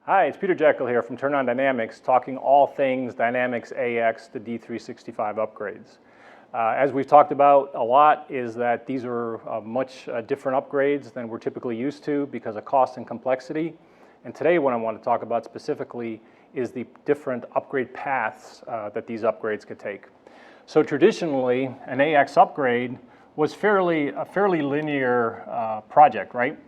Hi, it's Peter Jekyll here from TurnOnDynamics, talking all things Dynamics AX to D365 upgrades. As we've talked about a lot is that these are much different upgrades than we're typically used to because of cost and complexity. And today what I want to talk about specifically is the different upgrade paths that these upgrades could take. So traditionally, an AX upgrade was a fairly linear project, right?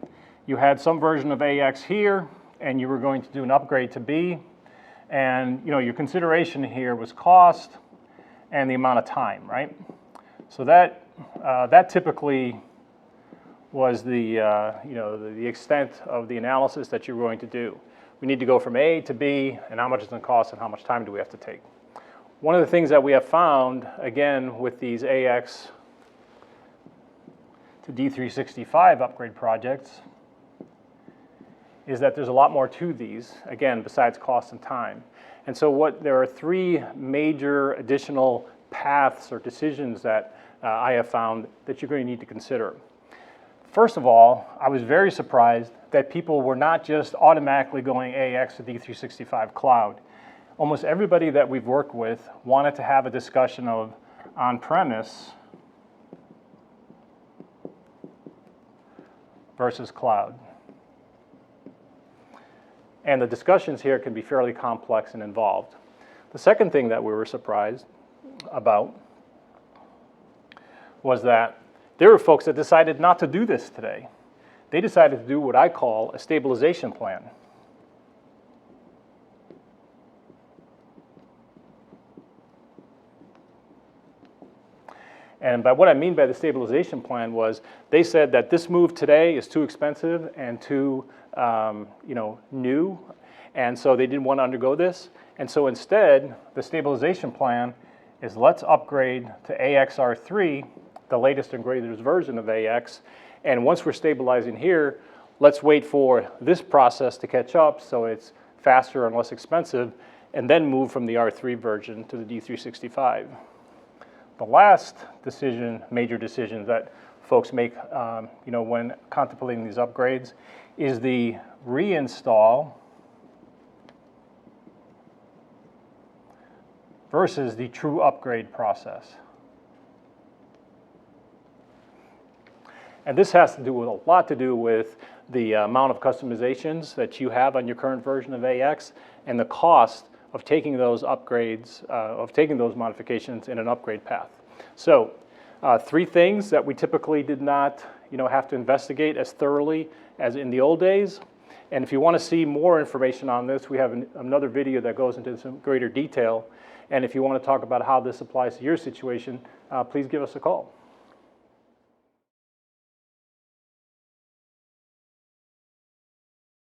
You had some version of AX here, and you were going to do an upgrade to B, and your consideration here was cost and the amount of time, right? So that typically was the the extent of the analysis that you're going to do. We need to go from A to B, and how much is it going to cost, and how much time do we have to take? One of the things that we have found, again, with these AX to D365 upgrade projects, is that there's a lot more to these, again, besides cost and time. And so there are three major additional paths or decisions that I have found that you're going to need to consider. First of all, I was very surprised that people were not just automatically going AX to D365 Cloud. Almost everybody that we've worked with wanted to have a discussion of on-premise versus cloud. And the discussions here can be fairly complex and involved. The second thing that we were surprised about was that there were folks that decided not to do this today. They decided to do what I call a stabilization plan. And by what I mean by the stabilization plan was they said that this move today is too expensive and too new, and so they didn't want to undergo this. And so instead, the stabilization plan is let's upgrade to AXR3, the latest and greatest version of AX, and once we're stabilizing here, let's wait for this process to catch up so it's faster and less expensive, and then move from the R3 version to the D365. The last major decision that folks make when contemplating these upgrades is the reinstall versus the true upgrade process. And this has to do with a lot to do with the amount of customizations that you have on your current version of AX and the cost of taking those upgrades, of taking those modifications in an upgrade path. So three things that we typically did not have to investigate as thoroughly as in the old days. And if you want to see more information on this, we have another video that goes into some greater detail. And if you want to talk about how this applies to your situation, please give us a call.